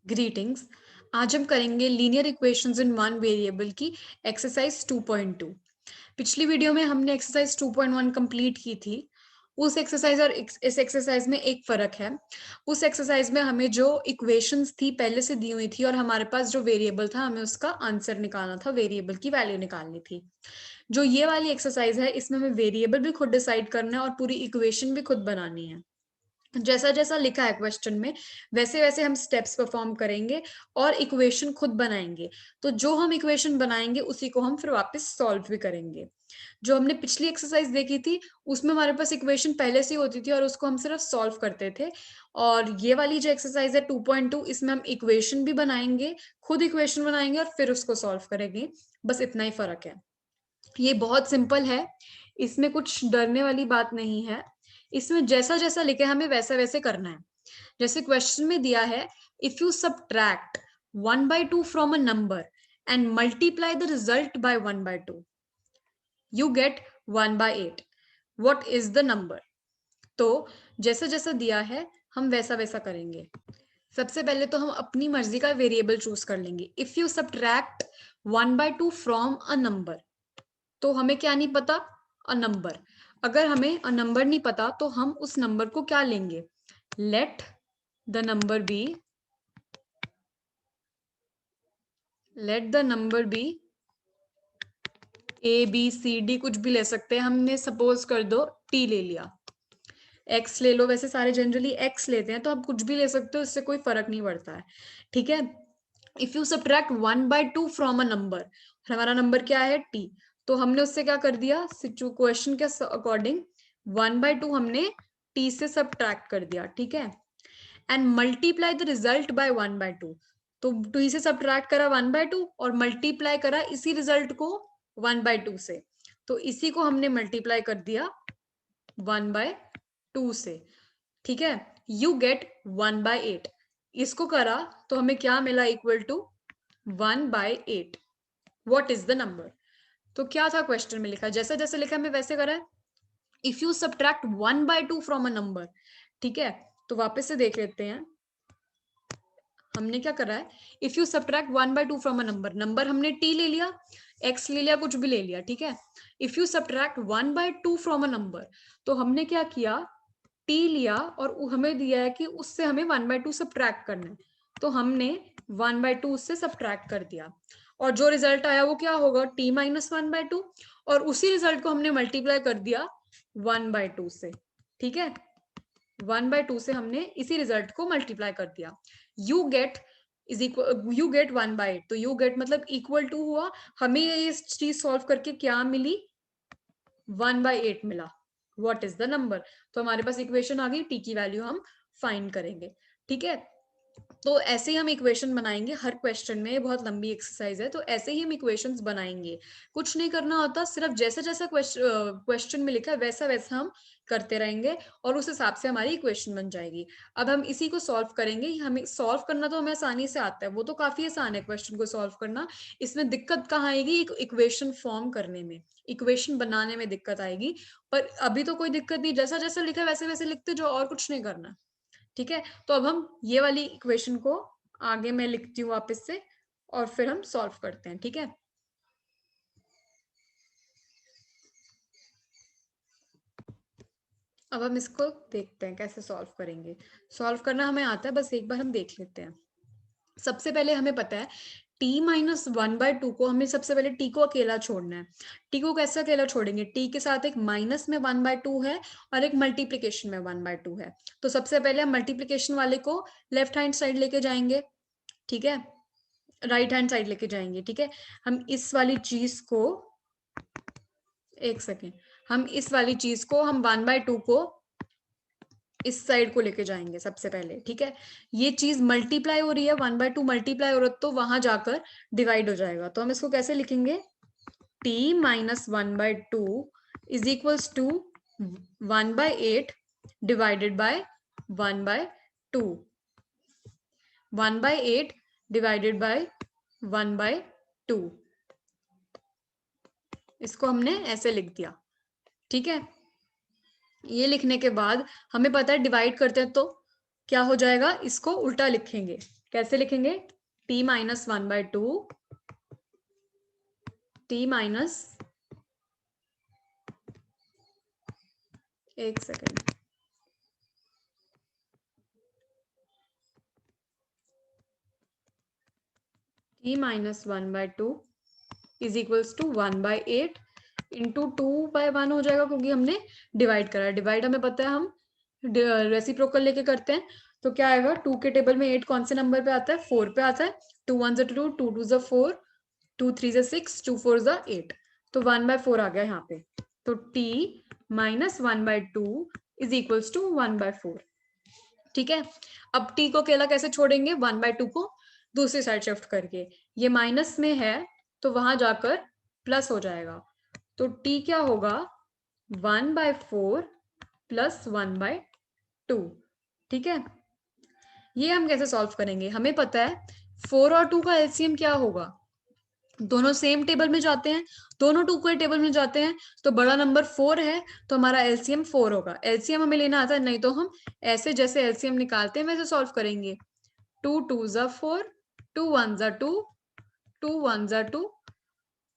Greetings. आज हम करेंगे linear equations in one variable की एक्सरसाइज 2.2। पिछली वीडियो में हमने एक्सरसाइज 2.1 कंप्लीट की थी। उस एक्सरसाइज और इस एक्सरसाइज में एक फर्क है। उस एक्सरसाइज में हमें जो इक्वेशंस थी पहले से दी हुई थी और हमारे पास जो वेरिएबल था हमें उसका आंसर निकालना था, वेरिएबल की वैल्यू निकालनी थी। जो ये वाली एक्सरसाइज है इसमें हमें वेरिएबल भी खुद डिसाइड करना है और पूरी इक्वेशन भी खुद बनानी है। जैसा जैसा लिखा है क्वेश्चन में वैसे वैसे हम स्टेप्स परफॉर्म करेंगे और इक्वेशन खुद बनाएंगे। तो जो हम इक्वेशन बनाएंगे उसी को हम फिर वापस सॉल्व भी करेंगे। जो हमने पिछली एक्सरसाइज देखी थी उसमें हमारे पास इक्वेशन पहले से ही होती थी और उसको हम सिर्फ सॉल्व करते थे। और ये वाली जो एक्सरसाइज है 2.2 इसमें हम इक्वेशन भी बनाएंगे, खुद इक्वेशन बनाएंगे और फिर उसको सॉल्व करेंगे। बस इतना ही फर्क है। ये बहुत सिंपल है, इसमें कुछ डरने वाली बात नहीं है। इसमें जैसा जैसा लिखे हमें वैसा वैसे करना है। जैसे क्वेश्चन में दिया है, if you subtract 1/2 from a number and multiply the result by 1/2 you get 1/8, what is the number. तो जैसा जैसा दिया है हम वैसा वैसा करेंगे। सबसे पहले तो हम अपनी मर्जी का वेरिएबल चूज कर लेंगे। If you subtract 1/2 from a number, तो हमें क्या नहीं पता, अ नंबर। अगर हमें अ नंबर नहीं पता तो हम उस नंबर को क्या लेंगे, let the number be, let the number be A B C D, कुछ भी ले सकते हैं। हमने सपोज कर दो टी ले लिया, एक्स ले लो, वैसे सारे जनरली एक्स लेते हैं तो आप कुछ भी ले सकते हो, इससे कोई फर्क नहीं पड़ता है। ठीक है। If you subtract 1/2 from a number, हमारा नंबर क्या है टी, तो हमने उससे क्या कर दिया, क्वेश्चन के अकॉर्डिंग 1/2 हमने टी से सबट्रैक्ट कर दिया। ठीक है। And multiply the result by 1/2, तो टी से सबट्रैक्ट करा 1/2 और मल्टीप्लाई करा इसी रिजल्ट को 1/2 से, तो इसी को हमने मल्टीप्लाई कर दिया 1/2 से। ठीक है। यू गेट 1/8, इसको करा तो हमें क्या मिला, equal to 1/8, what is the number. तो क्या था क्वेश्चन में लिखा, जैसा जैसा लिखा हमें वैसे करा है। If you subtract 1/2 from a number, ठीक है, तो वापस से देख लेते हैं हमने क्या करा है। If you subtract 1/2 from a number, number हमने टी ले लिया, एक्स ले लिया, कुछ भी ले लिया। ठीक है। If you subtract 1/2 from a number, तो हमने क्या किया, टी लिया और हमें दिया है कि उससे हमें 1/2 सबट्रैक्ट करना है, तो हमने 1/2 उससे सबट्रैक्ट कर दिया और जो रिजल्ट आया वो क्या होगा, टी माइनस 1/2, और उसी रिजल्ट को हमने मल्टीप्लाई कर दिया 1/2 से। ठीक है। 1/2 से हमने इसी रिजल्ट को मल्टीप्लाई कर दिया। You get is equal, you get 1/8, तो यू गेट मतलब इक्वल टू हुआ। हमें ये चीज सॉल्व करके क्या मिली, 1/8 मिला, व्हाट इज द नंबर। तो हमारे पास इक्वेशन आ गई, टी की वैल्यू हम फाइंड करेंगे। ठीक है। तो ऐसे ही हम इक्वेशन बनाएंगे हर क्वेश्चन में, ये बहुत लंबी एक्सरसाइज है, तो ऐसे ही हम इक्वेशंस बनाएंगे। कुछ नहीं करना होता, सिर्फ जैसा जैसा क्वेश्चन में लिखा है वैसा वैसा हम करते रहेंगे और उस हिसाब से हमारी इक्वेशन बन जाएगी। अब हम इसी को सॉल्व करेंगे। हमें सॉल्व करना तो हमें आसानी से आता है, वो तो काफी आसान है क्वेश्चन को सॉल्व करना। इसमें दिक्कत कहाँ आएगी, इक्वेशन फॉर्म करने में, इक्वेशन बनाने में दिक्कत आएगी। पर अभी तो कोई दिक्कत नहीं, जैसा जैसा लिखा है वैसे वैसे लिखते जो, और कुछ नहीं करना। ठीक है। तो अब हम ये वाली इक्वेशन को आगे मैं लिखती हूँ वापस से और फिर हम सॉल्व करते हैं। ठीक है। अब हम इसको देखते हैं कैसे सॉल्व करेंगे। सॉल्व करना हमें आता है, बस एक बार हम देख लेते हैं। सबसे पहले हमें पता है t माइनस 1/2 को हमें सबसे पहले t को अकेला छोड़ना है। t को कैसे अकेला छोड़ेंगे, t के साथ एक माइनस में 1/2 है और एक मल्टीप्लीकेशन में 1/2 है। तो सबसे पहले हम मल्टीप्लीकेशन वाले को लेफ्ट हैंड साइड लेके जाएंगे। ठीक है। राइट हैंड साइड लेके जाएंगे। ठीक है। हम इस वाली चीज को, एक सेकेंड, हम इस वाली चीज को, हम 1/2 को इस साइड को लेके जाएंगे सबसे पहले। ठीक है। ये चीज मल्टीप्लाई हो रही है, 1/2 मल्टीप्लाई हो रहा है तो वहां जाकर डिवाइड हो जाएगा। तो हम इसको कैसे लिखेंगे, t minus 1/2 is equals to 1/8 divided by 1/2, 1/8 divided by 1/2, इसको हमने ऐसे लिख दिया। ठीक है। ये लिखने के बाद हमें पता है डिवाइड करते हैं तो क्या हो जाएगा, इसको उल्टा लिखेंगे। कैसे लिखेंगे? t माइनस 1/2 t माइनस, एक second, t minus 1/2 is equals to 1/8 into 2/1 हो जाएगा, क्योंकि हमने डिवाइड करा है। डिवाइड हमें पता है हम रेसिप्रोकल लेके करते हैं। तो क्या आएगा? 2 के टेबल में 8 कौन से नंबर पे आता है? 4 पे आता है। 2 1 2, 2 2 4, 2 3 6, 2 4 8, तो 1/4 आ गया यहाँ पे। तो t minus 1/2 is equals to 1/4। ठीक है, अब t को अकेला कैसे छोड़ेंगे? 1/2 को दूसरी साइड शिफ्ट करके, ये माइनस में है तो वहां जाकर प्लस हो जाएगा। तो t क्या होगा? 1/4 प्लस 1/2। ठीक है, ये हम कैसे सॉल्व करेंगे? हमें पता है 4 और 2 का एलसीएम क्या होगा? दोनों सेम टेबल में जाते हैं, दोनों 2 के टेबल में जाते हैं, तो बड़ा नंबर 4 है तो हमारा एलसीएम 4 होगा। एलसीएम हमें लेना आता है, नहीं तो हम ऐसे जैसे एलसीएम निकालते हैं वैसे सॉल्व करेंगे। 2 2 4, 2 1 2, 2 1 2,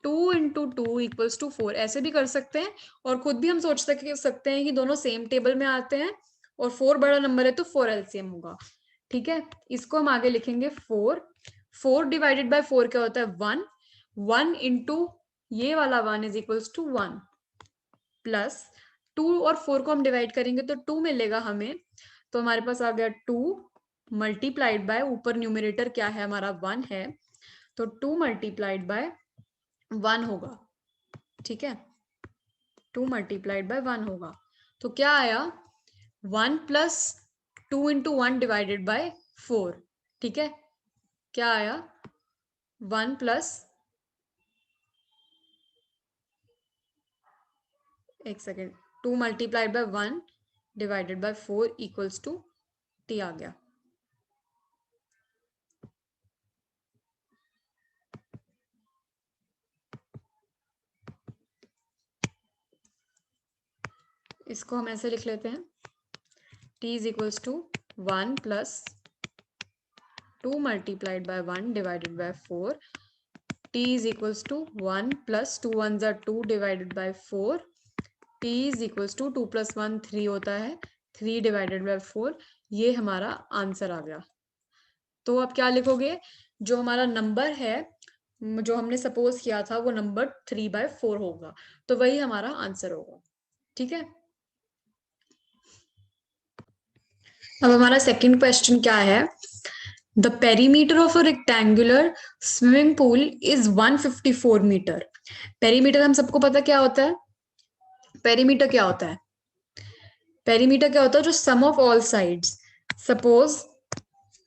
2 इंटू 2 इक्वल्स टू 4, ऐसे भी कर सकते हैं। और खुद भी हम सोच सकते हैं कि दोनों सेम टेबल में आते हैं और 4 बड़ा नंबर है तो 4 एलसीएम होगा। ठीक है, इसको हम आगे लिखेंगे 4 डिवाइडेड बाय 4 क्या होता है? 1 इंटू ये वाला 1 इज इक्वल्स टू 1 प्लस 2 और 4 को हम डिवाइड करेंगे तो 2 मिलेगा हमें। तो हमारे पास आ गया 2 मल्टीप्लाइड बाय, ऊपर न्यूमरेटर क्या है हमारा? 1 है, तो 2 मल्टीप्लाइड बाय 1 होगा। ठीक है, 2 मल्टीप्लाइड बाय 1 होगा। तो क्या आया? 1 प्लस 2 इंटू 1 डिवाइडेड बाय 4। ठीक है, क्या आया? 1 प्लस, एक second, 2 multiplied by 1 divided by 4 equals to t आ गया। इसको हम ऐसे लिख लेते हैं, t is equals to 1 plus 2 multiplied by 1 divided by 4, t is equals to 1 plus 2 1 2 divided by 4, t is equals to 2 + 1 3 होता है, 3 डिवाइडेड बाय 4। ये हमारा आंसर आ गया। तो अब क्या लिखोगे? जो हमारा नंबर है, जो हमने सपोज किया था, वो नंबर 3/4 होगा, तो वही हमारा आंसर होगा। ठीक है, अब हमारा सेकंड क्वेश्चन क्या है? The perimeter of a rectangular swimming pool is 154 metre. Perimeter हम सबको पता क्या होता है? पेरीमीटर क्या होता है? पेरीमीटर क्या होता है? जो सम ऑफ ऑल साइड्स। सपोज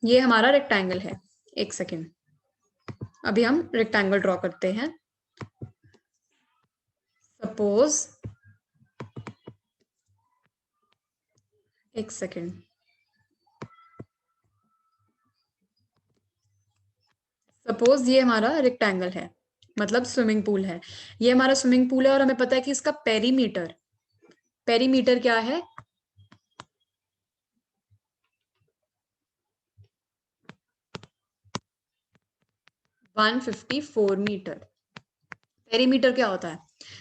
ये हमारा रेक्टेंगल है, एक सेकेंड, अभी हम रेक्टेंगल ड्रॉ करते हैं। सपोज, एक सेकेंड, सपोज ये हमारा रेक्टेंगल है, मतलब स्विमिंग पूल है। ये हमारा स्विमिंग पूल है और हमें पता है कि इसका पेरीमीटर, पेरीमीटर क्या है? 154 मीटर। पेरीमीटर क्या होता है?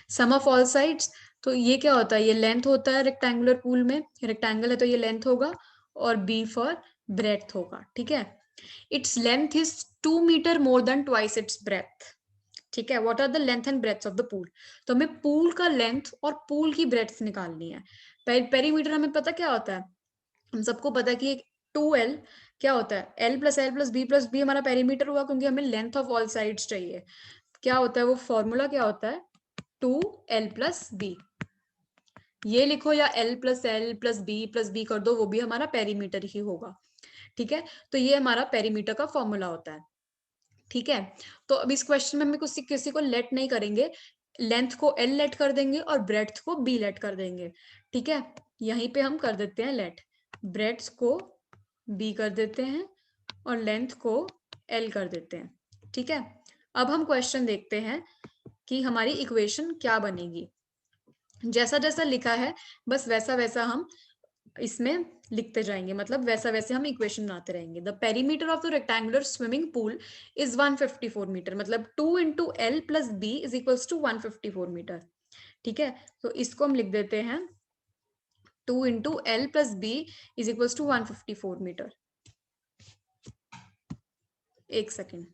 सम ऑफ ऑल साइड्स। तो ये क्या होता है? ये लेंथ होता है रेक्टेंगुलर पूल में, रेक्टेंगल है तो ये लेंथ होगा, और बी फॉर ब्रेथ होगा। ठीक है, its length is 2 metre more than twice its breadth. ठीक है, what are the length and breadth of the pool? तो हमें पूल का लेंथ और पूल की ब्रेथ निकालनी है। पेरीमीटर हमें पता क्या होता है? हम सबको पता है कि एक 2l क्या होता है? l+l+b+b हमारा पेरीमीटर हुआ, क्योंकि हमें लेंथ ऑफ ऑल साइड्स चाहिए। क्या होता है वो फॉर्मूला? क्या होता है? 2l+b। ये लिखो या l+l+b+b कर दो, वो भी हमारा पेरीमीटर ही होगा। ठीक है, तो ये हमारा पेरीमीटर का फॉर्मूला होता है। ठीक है, तो अब इस क्वेश्चन में हम किसी को लेट नहीं करेंगे, लेंथ को l लेट कर देंगे और ब्रेड्थ को b लेट कर देंगे। ठीक है, यहीं पे हम कर देते हैं लेट, ब्रेड्थ को b कर देते हैं और लेंथ को l कर देते हैं। ठीक है, अब हम क्वेश्चन देखते हैं कि हमारी इक्वेशन क्या बनेगी। जैसा जैसा लिखा है बस वैसा वैसा हम इसमें लिखते जाएंगे, मतलब वैसा वैसे हम इक्वेशन बनाते रहेंगे। The perimeter of the rectangular swimming pool is 154 metre, मतलब 2 into L plus B is equals to 154 metre. ठीक है, तो इसको हम लिख देते हैं 2 into L plus B is equals to 154 metre. एक सेकेंड,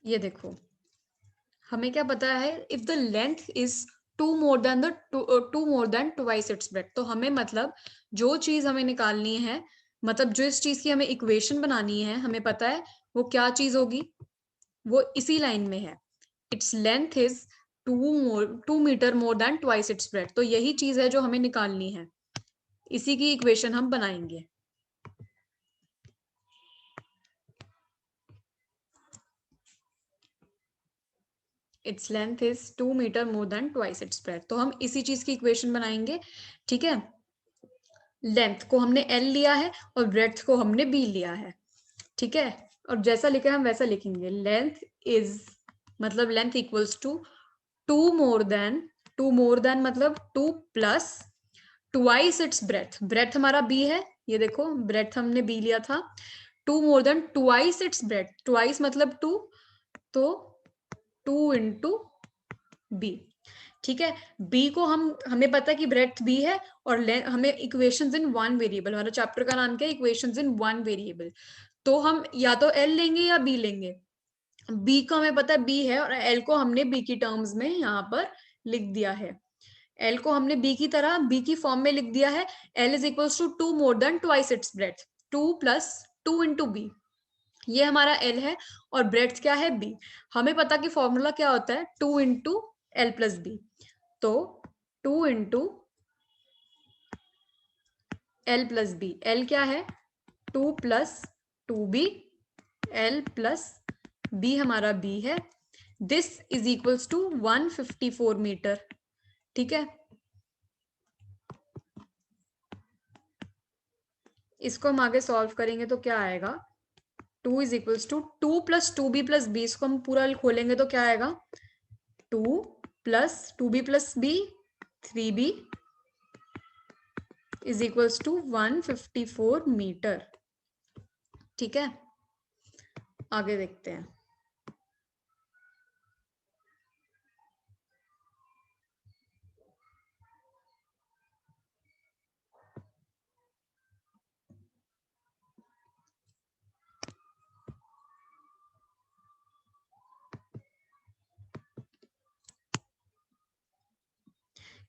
ये देखो हमें क्या पता है, if the length is two more than the two more than twice its breadth, तो हमें मतलब जो चीज हमें निकालनी है, मतलब जो इस चीज की हमें इक्वेशन बनानी है, हमें पता है वो क्या चीज होगी, वो इसी लाइन में है। Its length is 2 metre more than twice its breadth, तो यही चीज है जो हमें निकालनी है, इसी की इक्वेशन हम बनाएंगे। Its length is 2 metre more than twice its breadth, तो हम इसी चीज की इक्वेशन बनाएंगे। ठीक है, लेंथ को हमने एल लिया है और ब्रेथ को हमने बी लिया है। ठीक है, और जैसा लिखा है हम वैसा लिखेंगे। लेंथ इज, मतलब length equals to two more than मतलब 2 plus twice its breadth, breadth हमारा बी है, ये देखो ब्रेथ हमने बी लिया था। 2 more than twice its breadth, twice मतलब 2, तो 2 इंटू बी। ठीक है, बी को हमें पता है कि ब्रेथ बी है, और हमें इक्वेशंस इन वन वेरिएबल, हमारा चैप्टर का नाम क्या है, इक्वेशंस इन वन वेरिएबल, तो हम या तो एल लेंगे या बी लेंगे। बी को हमें पता है बी है, और एल को हमने बी की टर्म्स में यहाँ पर लिख दिया है। एल को हमने बी की तरह बी की फॉर्म में लिख दिया है। L is equals to 2 more than twice its breadth, 2 plus 2 into B, ये हमारा एल है, और ब्रेथ क्या है बी। हमें पता कि फॉर्मूला क्या होता है, 2 इंटू एल प्लस बी, तो 2 into L plus B, L क्या है 2 plus 2b, L plus B हमारा बी है, this is equals to 154 metre. ठीक है, इसको हम आगे सॉल्व करेंगे तो क्या आएगा, 2 is equals to 2 plus 2b plus B, इसको हम पूरा खोलेंगे तो क्या आएगा, 2 plus 2b plus B 3b is equals to 154 metre. ठीक है, आगे देखते हैं।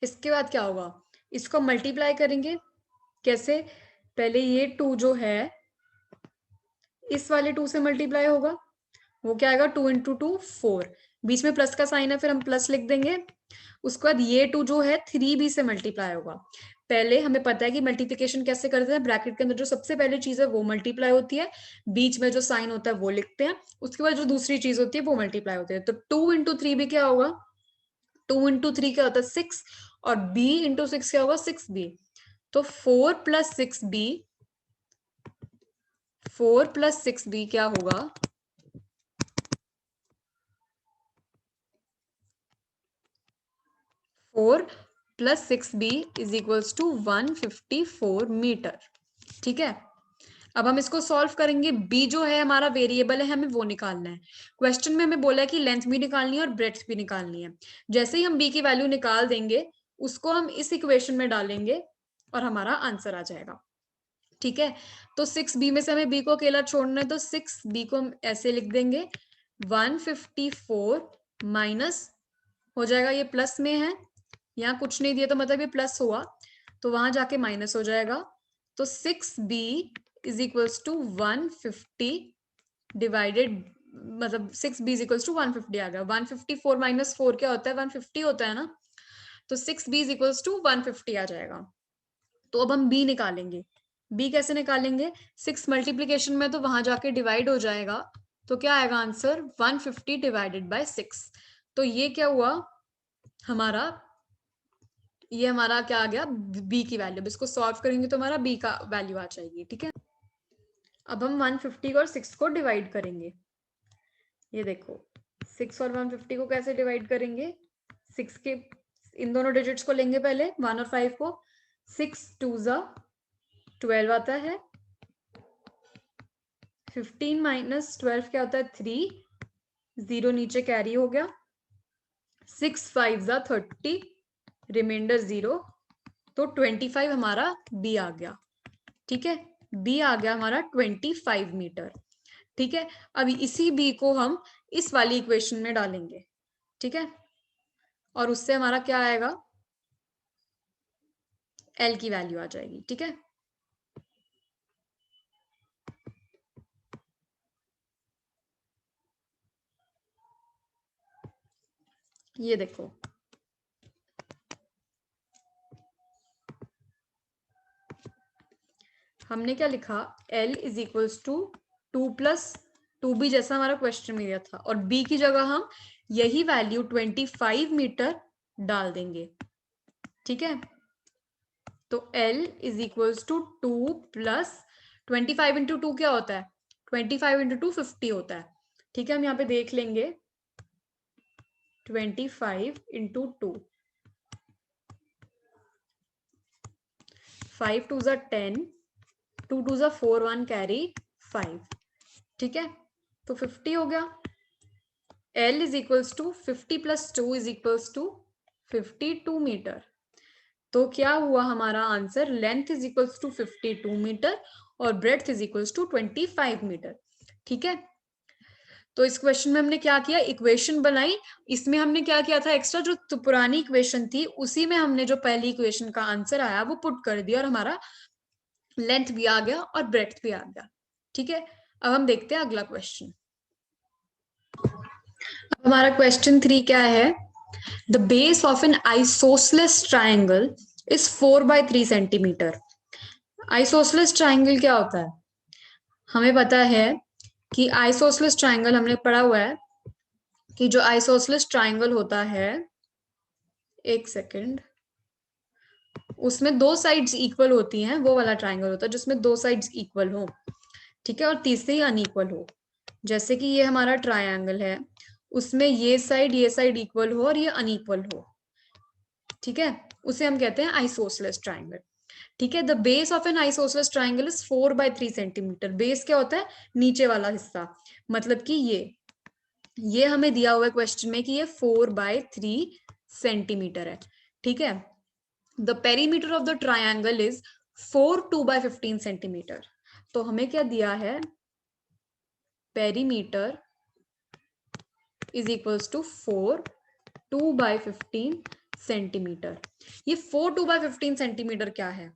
इसके बाद क्या होगा, इसको मल्टीप्लाई करेंगे। कैसे, पहले ये 2 जो है इस वाले 2 से मल्टीप्लाई होगा, वो क्या आएगा 2 इंटू 2 4, बीच में प्लस का साइन है फिर हम प्लस लिख देंगे। उसके बाद ये 2 जो है 3b से मल्टीप्लाई होगा। पहले हमें पता है कि मल्टीप्लिकेशन कैसे करते हैं, ब्रैकेट के अंदर जो सबसे पहले चीज है वो मल्टीप्लाई होती है, बीच में जो साइन होता है वो लिखते हैं, उसके बाद जो दूसरी चीज होती है वो मल्टीप्लाई होती है। तो 2 इंटू 3b क्या होगा, 2 इंटू 3 क्या होता है 6, और b इंटू 6 क्या होगा 6b, तो 4 प्लस 6b, 4 प्लस 6b क्या होगा, 4 plus 6b is equals to 154 metre. ठीक है, अब हम इसको सॉल्व करेंगे। b जो है हमारा वेरिएबल है, हमें वो निकालना है। क्वेश्चन में हमें बोला है कि लेंथ भी निकालनी है और ब्रेड्थ भी निकालनी है। जैसे ही हम b की वैल्यू निकाल देंगे, उसको हम इस इक्वेशन में डालेंगे और हमारा आंसर आ जाएगा। ठीक है, तो 6b में से हमें b को अकेला छोड़ना है, तो 6b को हम ऐसे लिख देंगे 154 माइनस हो जाएगा, ये प्लस में है, यहाँ कुछ नहीं दिया तो मतलब ये प्लस हुआ, तो वहां जाके माइनस हो जाएगा। तो 6b is equals to 150 divided, मतलब 6b इज इक्वल्स टू 150 आ गया। 154 माइनस 4 क्या होता है, 150 होता है ना, तो 6b इज इक्वल्स टू 150 आ जाएगा। तो अब हम b निकालेंगे। b कैसे निकालेंगे, 6 मल्टीप्लीकेशन में तो वहां जाके डिवाइड हो जाएगा, तो क्या आएगा आंसर 150 डिवाइडेड बाय 6, तो ये क्या हुआ हमारा ये हमारा क्या आ गया, बी की वैल्यू। इसको सॉल्व करेंगे तो हमारा बी का वैल्यू आ जाएगी। ठीक है, अब हम 150 और 6 को डिवाइड करेंगे। ये देखो 6 और 150 को कैसे डिवाइड करेंगे, 6 के इन दोनों डिजिट्स को लेंगे पहले, 1 और 5 को। 6 2 ज़ा 12 आता है, 15 माइनस 12 क्या होता है 3, 0 नीचे कैरी हो गया, 6 5 ज़ा 30, रिमाइंडर 0, तो 25 हमारा बी आ गया। ठीक है, बी आ गया हमारा 25 मीटर। ठीक है, अभी इसी बी को हम इस वाली इक्वेशन में डालेंगे। ठीक है, और उससे हमारा क्या आएगा, एल की वैल्यू आ जाएगी। ठीक है, ये देखो हमने क्या लिखा, L is equals to 2 plus 2b, जैसा हमारा क्वेश्चन में दिया था, और b की जगह हम यही वैल्यू 25 मीटर डाल देंगे। ठीक है, तो L is equals to 2 plus 25 into 2 क्या होता है, 25 इंटू 2 50 होता है। ठीक है, हम यहाँ पे देख लेंगे 25 इंटू 2, 5 2 ज़ा 10, 2 2 ज़ा 4, 1 कैरी 5। ठीक है, तो 50 हो गया। L is equals to 50 plus 2 is equals to 52 metre. तो क्या हुआ हमारा answer, length is equals to 52 metre और breadth is equals to 25 metre. ठीक है, तो इस क्वेश्चन में हमने क्या किया, इक्वेशन बनाई। इसमें हमने क्या किया था एक्स्ट्रा, जो पुरानी इक्वेशन थी उसी में हमने जो पहली इक्वेशन का आंसर आया वो पुट कर दिया, और हमारा लेंथ भी आ गया और ब्रेड्थ भी आ गया। ठीक है, अब हम देखते हैं अगला क्वेश्चन। हमारा क्वेश्चन 3 क्या है, the base of N isosceles triangle is 4/3 centimetre. Isosceles triangle क्या होता है, हमें पता है कि आइसोसेलेस ट्राइंगल हमने पढ़ा हुआ है कि जो आइसोसेलेस ट्राइंगल होता है, एक सेकेंड, उसमें दो साइड्स इक्वल होती हैं, वो वाला ट्राइंगल होता है जिसमें दो साइड्स इक्वल हो। ठीक है, और तीसरी अनइक्वल हो। जैसे कि ये हमारा ट्राइंगल है, उसमें ये साइड इक्वल हो और ये अनइक्वल हो। ठीक है, उसे हम कहते हैं आइसोसेलेस ट्राइंगल। ठीक है, the base of N isosceles triangle is 4/3 centimetre. Base क्या होता है, नीचे वाला हिस्सा, मतलब कि ये हमें दिया हुआ है क्वेश्चन में कि ये 4/3 सेंटीमीटर है। ठीक है, the perimeter of the triangle is 4 2/15 centimetre. तो हमें क्या दिया है, perimeter is equals to 4 2/15 centimetre. ये 4 2/15 सेंटीमीटर क्या है,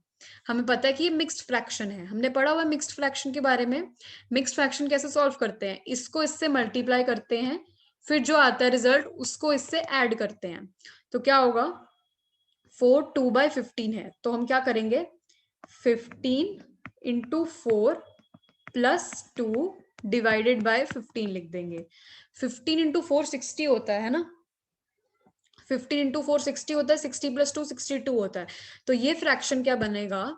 हमें पता है कि ये मिक्स्ड फ्रैक्शन है, हमने पढ़ा हुआ है मिक्स्ड फ्रैक्शन के बारे में। मिक्स्ड फ्रैक्शन कैसे सॉल्व करते हैं, इसको इससे मल्टीप्लाई करते हैं, फिर जो आता है रिजल्ट उसको इससे ऐड करते हैं। तो क्या होगा, 4 2/15 है, तो हम क्या करेंगे, 15 इंटू 4 प्लस 2 डिवाइडेड बाय 15 लिख देंगे। 15 इंटू 4 60 होता है ना, 15 इंटू 4 60 होता है, 60 प्लस 2 62 होता है। तो ये फ्रैक्शन क्या बनेगा,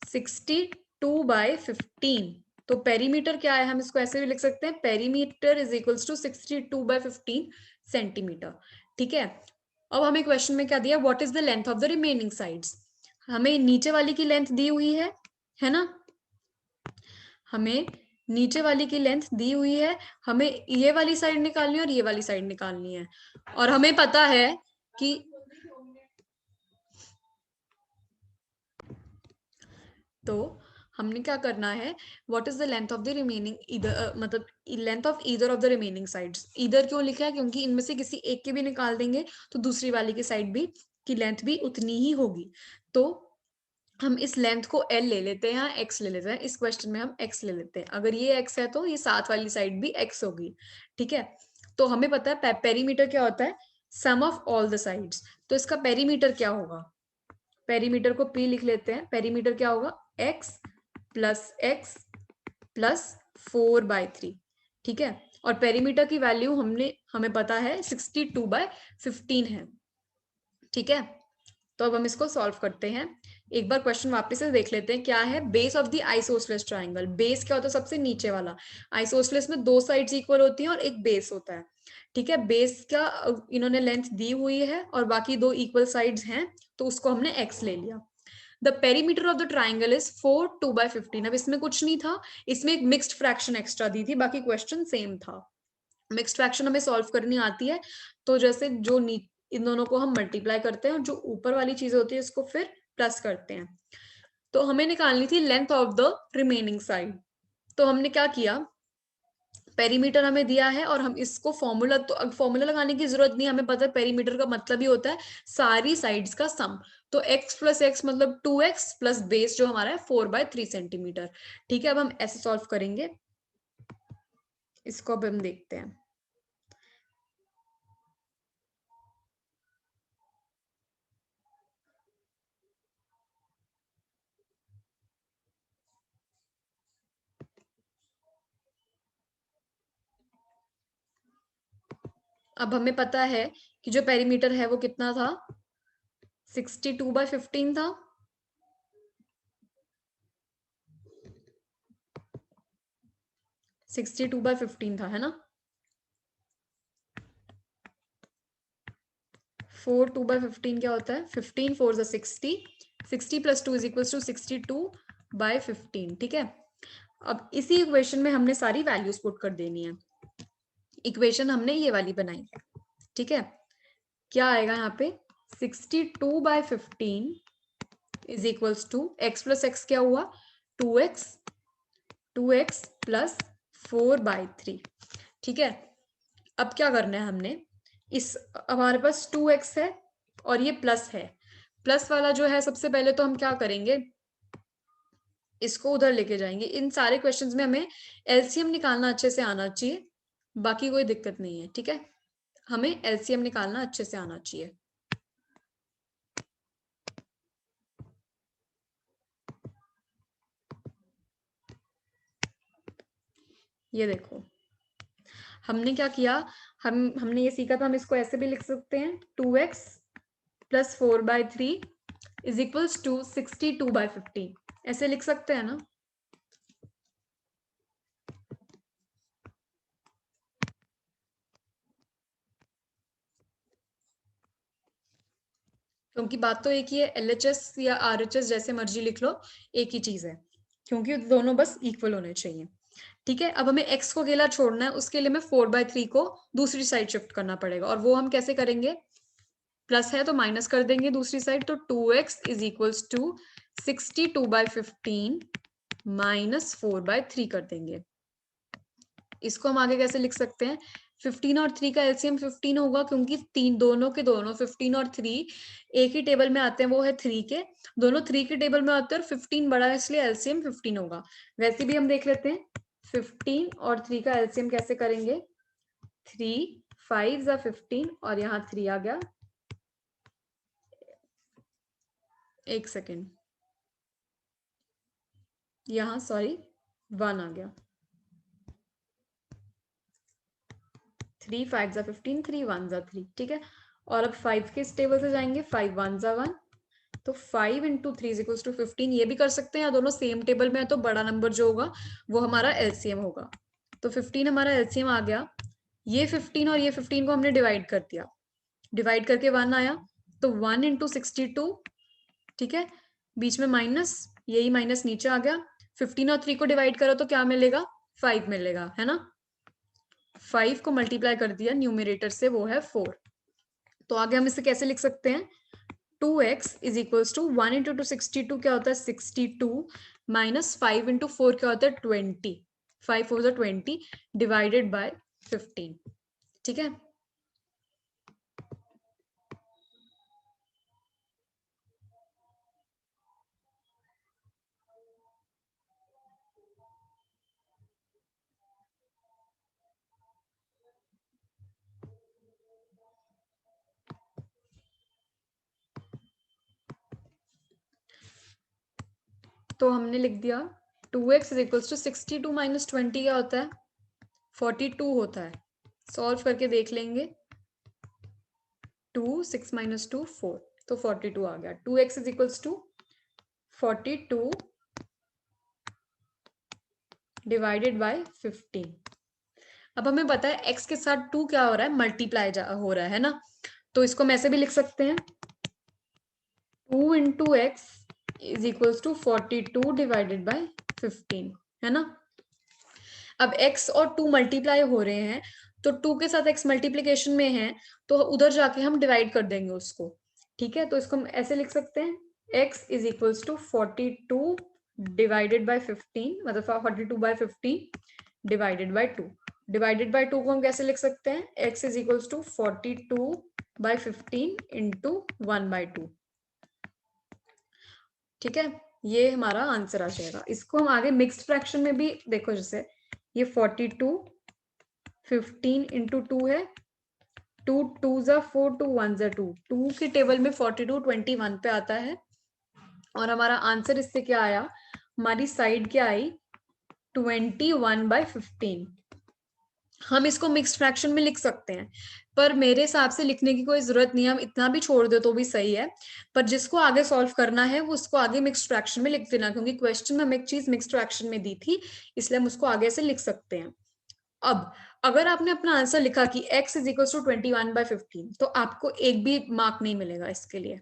62/15। तो पेरीमीटर क्या है, हम इसको ऐसे भी लिख सकते हैं, perimeter is equals to 62/15 centimetre. ठीक है, अब हमें क्वेश्चन में क्या दिया, what is the length of the remaining sides. हमें नीचे वाली की लेंथ दी हुई है ना, हमें नीचे वाली की लेंथ दी हुई है, हमें ये वाली साइड निकालनी है और ये वाली साइड निकालनी है, और हमें पता है कि तो हमने क्या करना है, what is the length of the remaining इधर, मतलब length of either of the remaining sides. Either क्यों लिखा है, क्योंकि इनमें से किसी एक के भी निकाल देंगे तो दूसरी वाली की साइड भी की लेंथ भी उतनी ही होगी। तो हम इस लेंथ को L ले लेते हैं, X ले लेते हैं, इस क्वेश्चन में हम X ले लेते हैं। अगर ये X है तो ये साथ वाली साइड भी X होगी। ठीक है, तो हमें पता है पेरीमीटर क्या होता है, सम ऑफ ऑल द साइड्स। तो इसका पेरीमीटर क्या होगा, पेरीमीटर को P लिख लेते हैं, पेरीमीटर क्या होगा, X प्लस 4/3। ठीक है, और पेरीमीटर की वैल्यू हमें पता है 62/15 है। ठीक है, तो अब हम इसको सॉल्व करते हैं। एक बार क्वेश्चन वापस से देख लेते हैं क्या है। Base of the isosceles triangle, base क्या होता है, सबसे नीचे वाला। आइसोसेलेस में दो साइड्स इक्वल होती हैं और एक बेस होता है। ठीक है, बेस का इन्होंने लेंथ दी हुई है और बाकी दो इक्वल साइड्स हैं, तो उसको हमने x ले लिया। The perimeter of the triangle is 4 2/15। अब इसमें कुछ नहीं था, इसमें एक मिक्स्ड फ्रैक्शन एक्स्ट्रा दी थी, बाकी क्वेश्चन सेम था। मिक्स्ड फ्रैक्शन हमें सॉल्व करनी आती है, तो जैसे जो इन दोनों को हम मल्टीप्लाई करते हैं और जो ऊपर वाली चीज होती है इसको फिर प्लस करते हैं। तो हमें निकालनी थी length of the remaining side. तो हमने क्या किया, पेरीमीटर हमें दिया है और हम इसको फॉर्मूला, तो फॉर्मूला लगाने की जरूरत नहीं, हमें पता है पेरीमीटर का मतलब ही होता है सारी साइड्स का सम। तो x प्लस एक्स मतलब 2x प्लस बेस जो हमारा है 4/3 सेंटीमीटर। ठीक है, अब हम ऐसे सॉल्व करेंगे, इसको अब हम देखते हैं। अब हमें पता है कि जो पेरीमीटर है वो कितना था, 62/15 था। 62/15 था, है ना। 4 2/15 क्या होता है, 15 4 ज़ा 60, 60 + 2 = 62/15। ठीक है, अब इसी इक्वेशन में हमने सारी वैल्यूज पुट कर देनी है। इक्वेशन हमने ये वाली बनाई है। ठीक है, क्या आएगा यहाँ पे, 62/15 = x प्लस एक्स क्या हुआ, 2x, 2x प्लस 4/3। ठीक है, अब क्या करना है हमने, इस हमारे पास 2x है और ये प्लस है, प्लस वाला जो है सबसे पहले तो हम क्या करेंगे, इसको उधर लेके जाएंगे। इन सारे क्वेश्चंस में हमें एलसीएम निकालना अच्छे से आना चाहिए, बाकी कोई दिक्कत नहीं है। ठीक है, हमें एलसीएम निकालना अच्छे से आना चाहिए। ये देखो हमने क्या किया, हमने ये सीखा था, हम इसको ऐसे भी लिख सकते हैं, 2x प्लस 4/3 = 62/15, ऐसे लिख सकते हैं ना। क्योंकि बात तो एक ही है, एलएचएस या आरएचएस जैसे मर्जी लिख लो, एक ही चीज है, क्योंकि दोनों बस इक्वल होने चाहिए। ठीक है, अब हमें x को अकेला छोड़ना है, उसके लिए हमें 4/3 को दूसरी साइड शिफ्ट करना पड़ेगा, और वो हम कैसे करेंगे, प्लस है तो माइनस कर देंगे दूसरी साइड, तो 2x = 62/15 माइनस 4/3 कर देंगे। इसको हम आगे कैसे लिख सकते हैं, 15 और 3 का एलसीएम 15 होगा, क्योंकि तीन दोनों के दोनों 15 और 3 एक ही टेबल में आते हैं, वो है 3 के, दोनों 3 के टेबल में आते हैं और 15 बड़ा है इसलिए एलसीएम 15 होगा। वैसे भी हम देख लेते हैं 15 और 3 का एलसीएम कैसे करेंगे, 3 5 ज़ा 15 और यहाँ 3 आ गया, एक सेकेंड, यहाँ सॉरी 1 आ गया, 3 5 ज़ा 15, 3 1 ज़ा 3। ठीक है, और अब 5 के इस टेबल से जाएंगे, 5 1 ज़ा 1, तो 5 × 3 = 15, ये भी कर सकते हैं, या दोनों सेम टेबल में है तो बड़ा नंबर जो होगा वो हमारा एलसीएम होगा। तो 15 हमारा एलसीएम आ गया, ये 15 और ये 15 को हमने डिवाइड कर दिया, डिवाइड करके 1 आया, तो 1 × 62। ठीक है, बीच में माइनस, यही माइनस नीचे आ गया, 15 और 3 को डिवाइड करो तो क्या मिलेगा, 5 मिलेगा, है ना। 5 को मल्टीप्लाई कर दिया न्यूमरेटर से, वो है 4। तो आगे हम इसे कैसे लिख सकते हैं, 2x = 1 × 262 क्या होता है, 62 माइनस 5 × 4 क्या होता है, 20, 5 4 ज़ा 20 डिवाइडेड बाय 15। ठीक है, तो हमने लिख दिया 2x = 62 - 20 क्या होता है, 42 होता है। सॉल्व करके देख लेंगे। 2 6 - 2 4, तो 42 आ गया। 2x is equals to 42 divided by 15। अब हमें पता है x के साथ 2 क्या हो रहा है, मल्टीप्लाई हो रहा है ना, तो इसको हम ऐसे भी लिख सकते हैं 2 into X is equals to 42 divided by 15, है ना। अब x और 2 मल्टीप्लाई हो रहे हैं, तो 2 के साथ x मल्टीप्लीकेशन में है, तो उधर जाके हम डिवाइड कर देंगे उसको। ठीक है, तो इसको हम ऐसे लिख सकते हैं x is equals to 42 divided by 15, मतलब 42 by 15 divided by 2। Divided by 2 को हम कैसे लिख सकते हैं, x is equals to 42 by 15 into 1/2। ठीक है, ये हमारा आंसर आ जाएगा। इसको हम आगे मिक्स्ड फ्रैक्शन में भी देखो, जैसे ये 42 15 इंटू 2 है, 2 2 ज़ा 4 2 1 ज़ा 2, 2 के टेबल में 42 21 पे आता है, और हमारा आंसर इससे क्या आया, हमारी साइड क्या आई 21/15। हम इसको मिक्स्ड फ्रैक्शन में लिख सकते हैं, पर मेरे हिसाब से लिखने की कोई जरूरत नहीं है, हम इतना भी छोड़ दे तो भी सही है। पर जिसको आगे सॉल्व करना है वो उसको आगे मिक्स्ड फ्रैक्शन में लिख देना, क्योंकि क्वेश्चन में हमें एक चीज मिक्स्ड फ्रैक्शन में दी थी, इसलिए हम उसको आगे से लिख सकते हैं। अब अगर आपने अपना आंसर लिखा कि x इज इक्वल टू 21/15, तो आपको एक भी मार्क नहीं मिलेगा इसके लिए।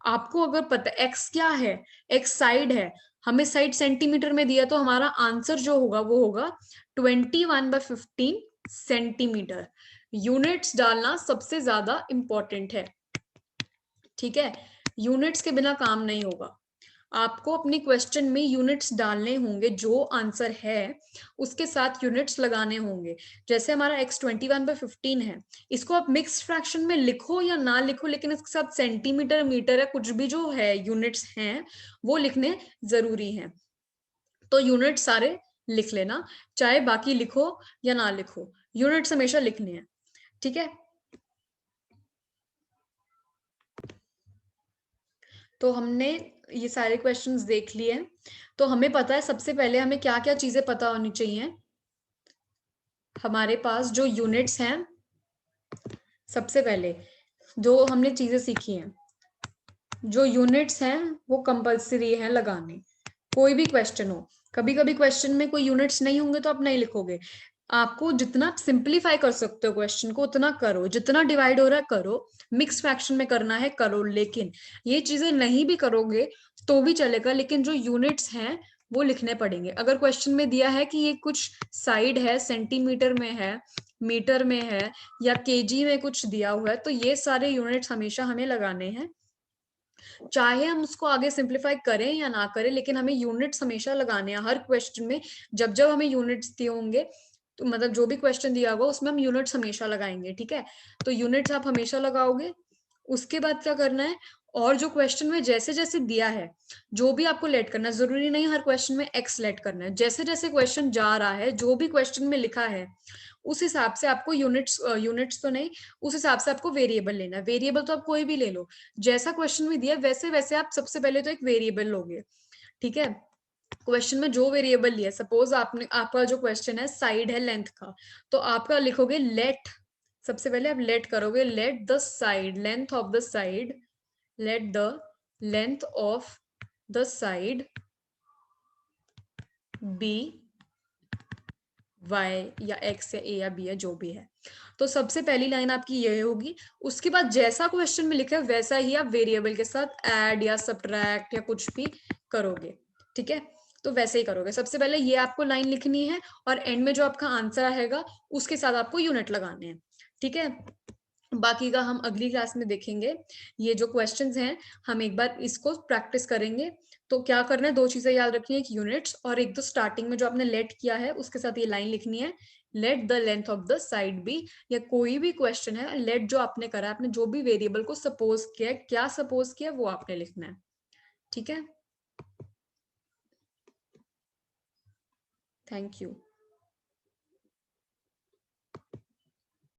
आपको अगर पता x क्या है, x साइड है, हमें साइड सेंटीमीटर में दिया, तो हमारा आंसर जो होगा वो होगा 21/15 सेंटीमीटर। यूनिट्स डालना सबसे ज्यादा इंपॉर्टेंट है। ठीक है, यूनिट्स के बिना काम नहीं होगा। आपको अपने क्वेश्चन में यूनिट्स डालने होंगे, जो आंसर है उसके साथ यूनिट्स लगाने होंगे। जैसे हमारा x 21/15 है, इसको आप मिक्स फ्रैक्शन में लिखो या ना लिखो, लेकिन इसके साथ सेंटीमीटर मीटर है, कुछ भी जो है यूनिट्स हैं वो लिखने जरूरी हैं। तो यूनिट सारे लिख लेना, चाहे बाकी लिखो या ना लिखो, यूनिट्स हमेशा लिखने हैं। ठीक है, तो हमने ये सारे क्वेश्चंस देख लिए हैं। तो हमें पता है सबसे पहले हमें क्या क्या चीजें पता होनी चाहिए। हमारे पास जो यूनिट्स हैं, सबसे पहले जो हमने चीजें सीखी हैं, जो यूनिट्स हैं वो कंपलसरी है लगाने, कोई भी क्वेश्चन हो। कभी कभी क्वेश्चन में कोई यूनिट्स नहीं होंगे तो आप नहीं लिखोगे। आपको जितना सिंप्लीफाई कर सकते हो क्वेश्चन को उतना करो, जितना डिवाइड हो रहा है करो, मिक्स फ्रैक्शन में करना है करो, लेकिन ये चीजें नहीं भी करोगे तो भी चलेगा, लेकिन जो यूनिट्स हैं वो लिखने पड़ेंगे। अगर क्वेश्चन में दिया है कि ये कुछ साइड है, सेंटीमीटर में है, मीटर में है, या केजी में कुछ दिया हुआ है, तो ये सारे यूनिट्स हमेशा हमें लगाने हैं। चाहे हम उसको आगे सिंप्लीफाई करें या ना करें, लेकिन हमें यूनिट्स हमेशा लगाने हैं हर क्वेश्चन में। जब जब हमें यूनिट्स दिए होंगे, तो मतलब जो भी क्वेश्चन दिया होगा उसमें हम यूनिट्स हमेशा लगाएंगे। ठीक है, तो यूनिट्स आप हमेशा लगाओगे। उसके बाद क्या करना है, और जो क्वेश्चन में जैसे जैसे दिया है, जो भी आपको लेट करना है, जरूरी नहीं हर क्वेश्चन में एक्स लेट करना है, जैसे जैसे क्वेश्चन जा रहा है, जो भी क्वेश्चन में लिखा है उस हिसाब से आपको यूनिट्स तो नहीं, उस हिसाब से आपको वेरिएबल लेना है। वेरिएबल तो आप कोई भी ले लो, जैसा क्वेश्चन में दिया वैसे वैसे आप सबसे पहले तो एक वेरिएबल लोगे। ठीक है, क्वेश्चन में जो वेरिएबल लिया, सपोज आपने, आपका जो क्वेश्चन है साइड है लेंथ का, तो आपका लिखोगे लेट, सबसे पहले आप लेट करोगे, let the side length of the side, let the length of the side be y या x या a या b या जो भी है। तो सबसे पहली लाइन आपकी ये होगी। उसके बाद जैसा क्वेश्चन में लिखा है वैसा ही आप वेरिएबल के साथ ऐड या सब्ट्रैक्ट या कुछ भी करोगे। ठीक है, तो वैसे ही करोगे। सबसे पहले ये आपको लाइन लिखनी है, और एंड में जो आपका आंसर आएगा उसके साथ आपको यूनिट लगाने हैं। ठीक है, बाकी का हम अगली क्लास में देखेंगे। ये जो क्वेश्चंस हैं हम एक बार इसको प्रैक्टिस करेंगे। तो क्या करना है, दो चीजें याद रखनी है, एक यूनिट्स, और एक तो स्टार्टिंग में जो आपने लेट किया है उसके साथ ये लाइन लिखनी है, let the length of the side be. या कोई भी क्वेश्चन है, लेट जो आपने करा, आपने जो भी वेरिएबल को सपोज किया, क्या सपोज किया वो आपने लिखना है। ठीक है, थैंक यू।